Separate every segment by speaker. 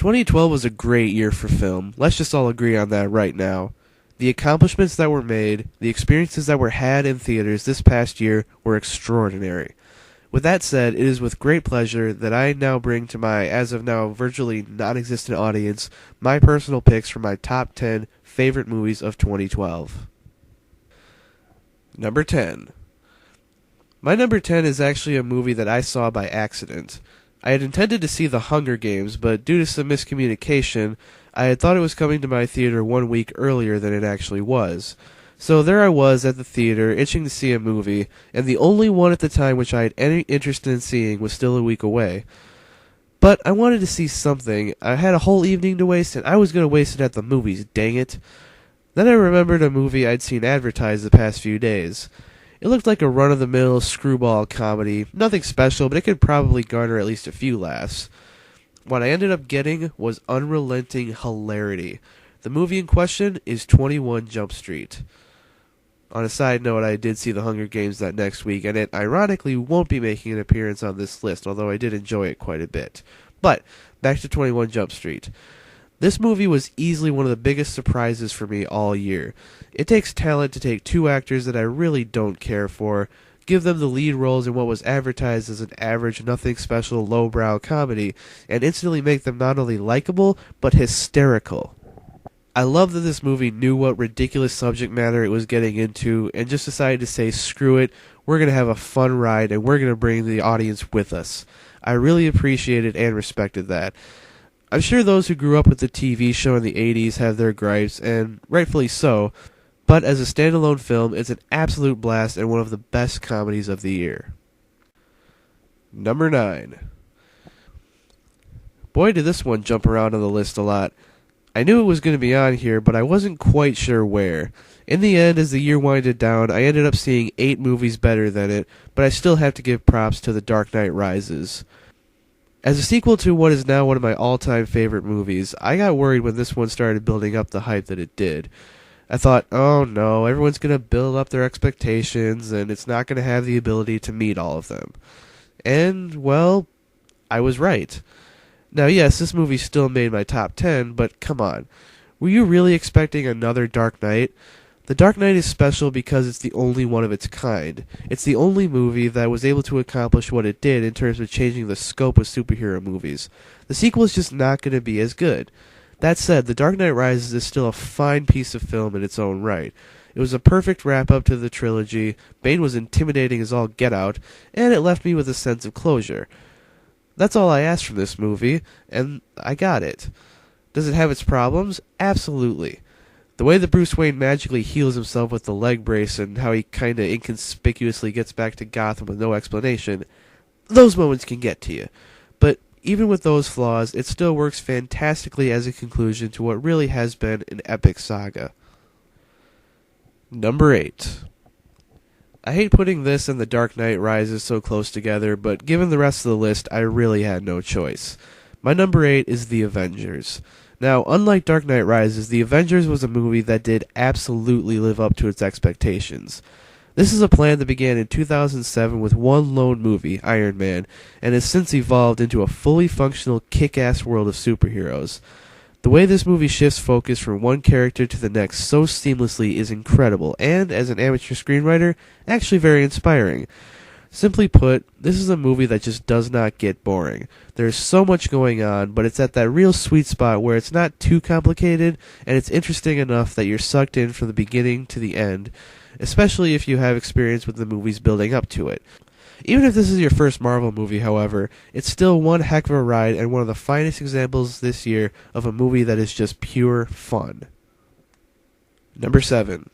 Speaker 1: 2012 was a great year for film. Let's just all agree on that right now. The accomplishments that were made, the experiences that were had in theaters this past year were extraordinary. With that said, it is with great pleasure that I now bring to my, as of now, virtually non-existent audience, my personal picks for my top 10 favorite movies of 2012. Number 10. My number 10 is actually a movie that I saw by accident. I had intended to see The Hunger Games, but due to some miscommunication, I had thought it was coming to my theater 1 week earlier than it actually was. So there I was at the theater, itching to see a movie, and the only one at the time which I had any interest in seeing was still a week away. But I wanted to see something. I had a whole evening to waste, and I was going to waste it at the movies, dang it. Then I remembered a movie I'd seen advertised the past few days. It looked like a run-of-the-mill screwball comedy, nothing special, but it could probably garner at least a few laughs. What I ended up getting was unrelenting hilarity. The movie in question is 21 Jump Street. On a side note, I did see The Hunger Games that next week, and it ironically won't be making an appearance on this list, although I did enjoy it quite a bit. But, back to 21 Jump Street. This movie was easily one of the biggest surprises for me all year. It takes talent to take two actors that I really don't care for, give them the lead roles in what was advertised as an average, nothing special, lowbrow comedy, and instantly make them not only likable, but hysterical. I love that this movie knew what ridiculous subject matter it was getting into and just decided to say, screw it, we're going to have a fun ride and we're going to bring the audience with us. I really appreciated and respected that. I'm sure those who grew up with the TV show in the 80s have their gripes, and rightfully so, but as a standalone film, it's an absolute blast and one of the best comedies of the year. Number 9. Boy, did this one jump around on the list a lot. I knew it was going to be on here, but I wasn't quite sure where. In the end, as the year winded down, I ended up seeing 8 movies better than it, but I still have to give props to The Dark Knight Rises. As a sequel to what is now one of my all-time favorite movies, I got worried when this one started building up the hype that it did. I thought, oh no, everyone's going to build up their expectations, and it's not going to have the ability to meet all of them. And, well, I was right. Now, yes, this movie still made my top 10, but come on. Were you really expecting another Dark Knight? The Dark Knight is special because it's the only one of its kind. It's the only movie that was able to accomplish what it did in terms of changing the scope of superhero movies. The sequel is just not going to be as good. That said, The Dark Knight Rises is still a fine piece of film in its own right. It was a perfect wrap-up to the trilogy, Bane was intimidating as all get out, and it left me with a sense of closure. That's all I asked from this movie, and I got it. Does it have its problems? Absolutely. The way that Bruce Wayne magically heals himself with the leg brace and how he kinda inconspicuously gets back to Gotham with no explanation, those moments can get to you. But even with those flaws, it still works fantastically as a conclusion to what really has been an epic saga. Number 8. I hate putting this and The Dark Knight Rises so close together, but given the rest of the list, I really had no choice. My number 8 is The Avengers. Now, unlike Dark Knight Rises, The Avengers was a movie that did absolutely live up to its expectations. This is a plan that began in 2007 with one lone movie, Iron Man, and has since evolved into a fully functional, kick-ass world of superheroes. The way this movie shifts focus from one character to the next so seamlessly is incredible, and, as an amateur screenwriter, actually very inspiring. Simply put, this is a movie that just does not get boring. There's so much going on, but it's at that real sweet spot where it's not too complicated, and it's interesting enough that you're sucked in from the beginning to the end, especially if you have experience with the movies building up to it. Even if this is your first Marvel movie, however, it's still one heck of a ride and one of the finest examples this year of a movie that is just pure fun. Number 7.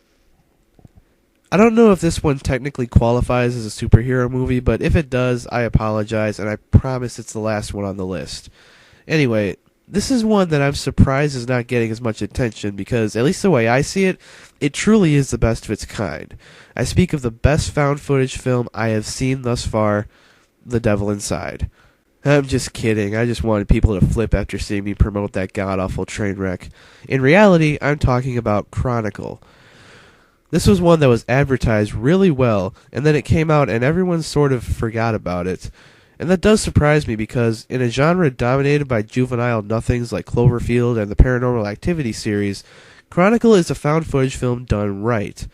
Speaker 1: I don't know if this one technically qualifies as a superhero movie, but if it does, I apologize, and I promise it's the last one on the list. Anyway, this is one that I'm surprised is not getting as much attention because, at least the way I see it, it truly is the best of its kind. I speak of the best found footage film I have seen thus far, The Devil Inside. I'm just kidding. I just wanted people to flip after seeing me promote that god-awful train wreck. In reality, I'm talking about Chronicle. This was one that was advertised really well, and then it came out and everyone sort of forgot about it. And that does surprise me because in a genre dominated by juvenile nothings like Cloverfield and the Paranormal Activity series, Chronicle is a found footage film done right.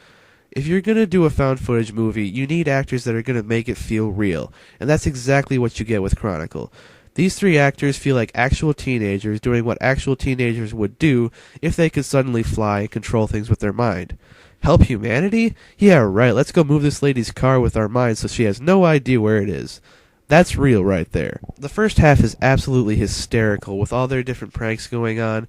Speaker 1: If you're going to do a found footage movie, you need actors that are going to make it feel real, and that's exactly what you get with Chronicle. These three actors feel like actual teenagers doing what actual teenagers would do if they could suddenly fly and control things with their mind. Help humanity? Yeah, right, let's go move this lady's car with our minds so she has no idea where it is. That's real right there. The first half is absolutely hysterical with all their different pranks going on,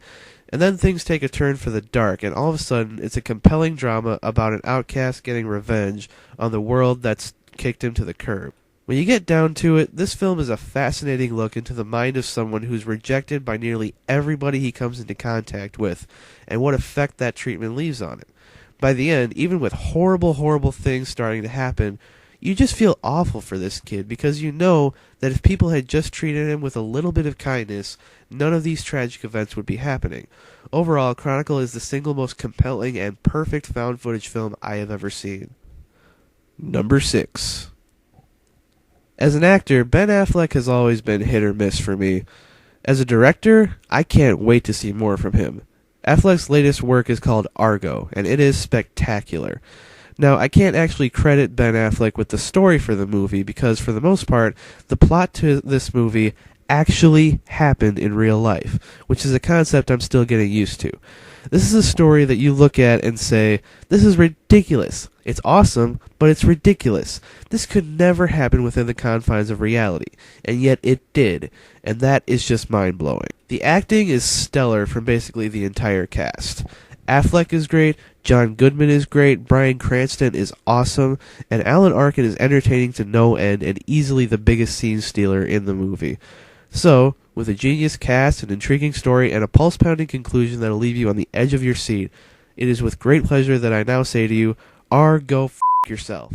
Speaker 1: and then things take a turn for the dark, and all of a sudden it's a compelling drama about an outcast getting revenge on the world that's kicked him to the curb. When you get down to it, this film is a fascinating look into the mind of someone who's rejected by nearly everybody he comes into contact with, and what effect that treatment leaves on him. By the end, even with horrible, horrible things starting to happen, you just feel awful for this kid because you know that if people had just treated him with a little bit of kindness, none of these tragic events would be happening. Overall, Chronicle is the single most compelling and perfect found footage film I have ever seen. Number 6. As an actor, Ben Affleck has always been hit or miss for me. As a director, I can't wait to see more from him. Affleck's latest work is called Argo, and it is spectacular. Now, I can't actually credit Ben Affleck with the story for the movie because, for the most part, the plot to this movie actually happened in real life, which is a concept I'm still getting used to. This is a story that you look at and say, this is ridiculous. It's awesome, but it's ridiculous. This could never happen within the confines of reality, and yet it did, and that is just mind-blowing. The acting is stellar from basically the entire cast. Affleck is great, John Goodman is great, Bryan Cranston is awesome, and Alan Arkin is entertaining to no end and easily the biggest scene stealer in the movie. So, with a genius cast, an intriguing story, and a pulse-pounding conclusion that'll leave you on the edge of your seat, it is with great pleasure that I now say to you, go f*** yourself.